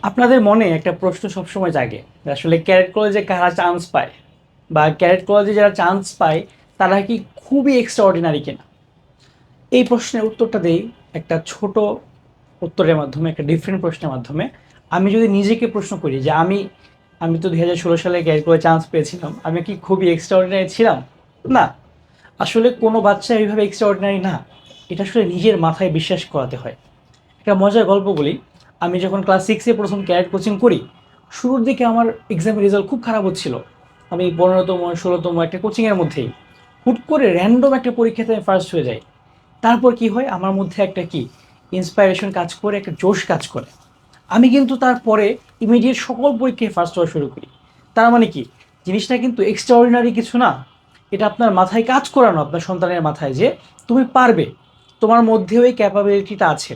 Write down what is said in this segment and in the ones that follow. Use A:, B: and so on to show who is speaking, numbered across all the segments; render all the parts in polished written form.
A: আপনাদের মনে একটা প্রশ্ন সবসময় জাগে যে আসলে ক্যারেট কলেজে কারা চান্স পায় বা ক্যারেট কলেজে যারা চান্স পায় তারা কি খুবই এক্সট্রাঅর্ডিনারি কিনা। এই প্রশ্নের উত্তরটা দেই একটা ছোট উত্তরের মাধ্যমে, একটা ডিফারেন্ট প্রশ্নের মাধ্যমে। আমি যদি নিজেকে প্রশ্ন করি যে আমি আমি তো 2016 সালে ক্যারেট কলেজে চান্স পেয়েছিলাম, আমি কি খুবই এক্সট্রাঅর্ডিনারি ছিলাম? না, আসলে কোনো বাচ্চা এইভাবে এক্সট্রাঅর্ডিনারি না। এটা আসলে নিজের মাথায় বিশ্বাস করাতে হয়। একটা মজার গল্প বলি। আমি যখন ক্লাস 6-এ প্রথম ক্যারেট কোচিং করি, শুরুর দিকে আমার এক্সামের রেজাল্ট খুব খারাপ হচ্ছিল। আমি 15তম 16তম একটা কোচিংয়ের মধ্যেই হুট করে র্যান্ডম একটা পরীক্ষাতে আমি ফার্স্ট হয়ে যাই। তারপর কি হয়, আমার মধ্যে একটা কি ইন্সপাইরেশন কাজ করে, একটা জোশ কাজ করে। আমি কিন্তু তারপরে ইমিডিয়েট সকল পরীক্ষায় ফার্স্ট হওয়া শুরু করি। তার মানে কি, জিনিসটা কিন্তু এক্সট্রাঅর্ডিনারি কিছু না। এটা আপনার মাথায় কাজ করানো, আপনার সন্তানের মাথায় যে তুমি পারবে, তোমার মধ্যেও এই ক্যাপাবিলিটিটা আছে।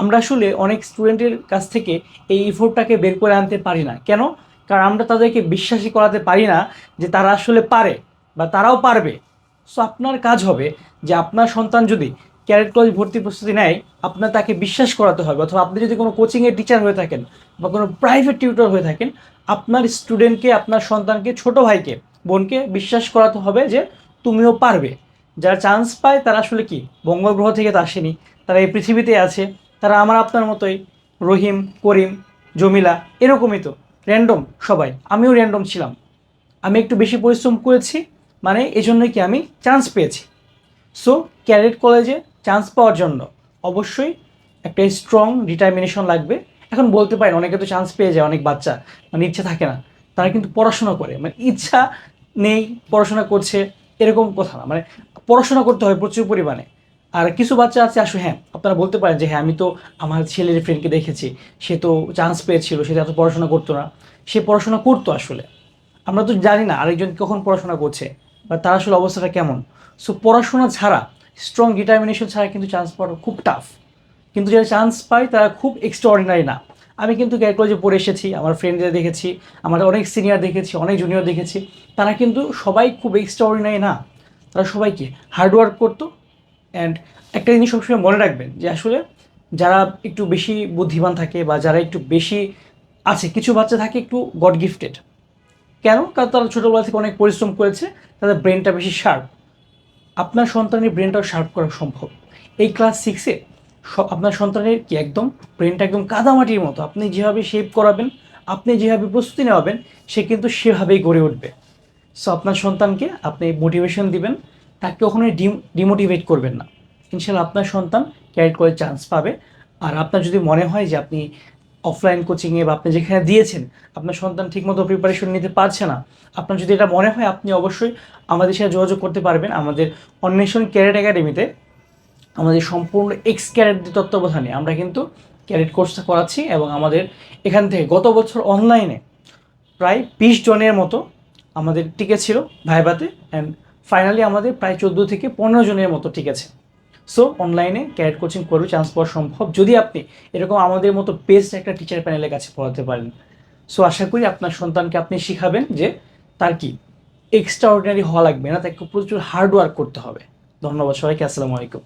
A: আমরা আসলে অনেক স্টুডেন্টের কাছ থেকে এই ইফোর্টটাকে বের করে আনতে পারি না। কেন? কারণ আমরা তাদেরকে বিশ্বাসই করাতে পারি না যে তারা আসলে পারে বা তারাও পারবে। সো আপনার কাজ হবে যে আপনার সন্তান যদি ক্যারেট কলেজ ভর্তি প্রস্তুতি নেয়, আপনার তাকে বিশ্বাস করাতে হবে। অথবা আপনি যদি কোনো কোচিংয়ের টিচার হয়ে থাকেন বা কোনো প্রাইভেট টিউটর হয়ে থাকেন, আপনার স্টুডেন্টকে, আপনার সন্তানকে, ছোট ভাইকে, বোনকে বিশ্বাস করাতে হবে যে তুমিও পারবে। যারা চান্স পায় তারা আসলে কি বঙ্গগ্রহ থেকে তো আসেনি, তারা এই পৃথিবীতে আছে। তারা আমার আপনার মতোই, রহিম, করিম, জমিলা, এরকমই তো র্যান্ডম সবাই। আমিও র্যান্ডম ছিলাম। আমি একটু বেশি পরিশ্রম করেছি, মানে এজন্যই কি আমি চান্স পেয়েছি। সো ক্যাডেট কলেজে চান্স পাওয়ার জন্য অবশ্যই একটা স্ট্রং ডিটারমিনেশন লাগবে। এখন বলতে পারেন অনেকে তো চান্স পেয়ে যায়, অনেক বাচ্চা মানে ইচ্ছা থাকে না, তারা কিন্তু পড়াশোনা করে, মানে ইচ্ছা নেই পড়াশোনা করছে এরকম কথা না, মানে পড়াশোনা করতে হয় প্রচুর পরিমাণে। আর কিছু বাচ্চা আছে আসলে, হ্যাঁ আপনারা বলতে পারেন যে হ্যাঁ আমি তো আমার ছেলের ফ্রেন্ডকে দেখেছি, সে তো চান্স পেয়েছিল, সে তো এত পড়াশোনা করতো না। সে পড়াশোনা করতো আসলে, আমরা তো জানি না আরেকজন কখন পড়াশোনা করছে বা তার আসলে অবস্থাটা কেমন। সো পড়াশোনা ছাড়া, স্ট্রং ডিটারমিনেশন ছাড়া কিন্তু চান্স পাওয়া খুব টাফ। কিন্তু যারা চান্স পায় তারা খুব এক্সট্রাঅর্ডিনারি না। আমি কিন্তু ক্যাট কলেজে পড়ে এসেছি, আমার ফ্রেন্ডদের দেখেছি, আমার অনেক সিনিয়র দেখেছি, অনেক জুনিয়র দেখেছি। তারা কিন্তু সবাই খুব এক্সট্রাঅর্ডিনারি না। তারা সবাইকে হার্ডওয়ার্ক করতো। অ্যান্ড একটা জিনিস সবসময় মনে রাখবেন যে আসলে যারা একটু বেশি বুদ্ধিমান থাকে বা যারা একটু বেশি আছে, কিছু বাচ্চা থাকে একটু গড গিফটেড। কেন? কারণ তারা ছোটোবেলা থেকে অনেক পরিশ্রম করেছে, তাদের ব্রেনটা বেশি শার্প। আপনার সন্তানের ব্রেনটাও শার্প করা সম্ভব। এই ক্লাস 6-এ আপনার সন্তানের কি একদম ব্রেনটা একদম কাদামাটির মতো। আপনি যেভাবে শেপ করাবেন, আপনি যেভাবে প্রস্তুতি নেওয়াবেন, সে কিন্তু সেভাবেই গড়ে উঠবে। সো আপনার সন্তানকে আপনি মোটিভেশন দিবেন, তাকে কখনোই ডিমোটিভেট করবেন না। ইনশাল্লাহ আপনার সন্তান ক্যারেট করে চান্স পাবে। আর আপনার যদি মনে হয় যে আপনি অফলাইন কোচিংয়ে বা আপনি যেখানে দিয়েছেন আপনার সন্তান ঠিকমতো প্রিপারেশন নিতে পারছে না, আপনার যদি এটা মনে হয়, আপনি অবশ্যই আমাদের সাথে যোগাযোগ করতে পারবেন। আমাদের অন্বেষণ ক্যারেট একাডেমিতে আমাদের সম্পূর্ণ এক্স ক্যারেট তত্ত্বাবধানে আমরা কিন্তু ক্যারেট কোর্সটা করাচ্ছি। এবং আমাদের এখান থেকে গত বছর অনলাইনে প্রায় 20 জনের মতো আমাদের টিকে ছিল ভাইভাতে। অ্যান্ড ফাইনালি আমাদের প্রায় 14 থেকে 15 জনের মতো ঠিক আছে। সো অনলাইনে ক্যারেট কোচিং করে চান্স পাওয়া সম্ভব যদি আপনি এরকম আমাদের মতো বেস্ট একটা টিচার প্যানেলের কাছে পড়াতে পারেন। সো আশা করি আপনার সন্তানকে আপনি শিখাবেন যে তার কি এক্সট্রা অর্ডিনারি হওয়া লাগবে না, তাকে প্রচুর হার্ড ওয়ার্ক করতে হবে। ধন্যবাদ সবাইকে। আসসালামু আলাইকুম।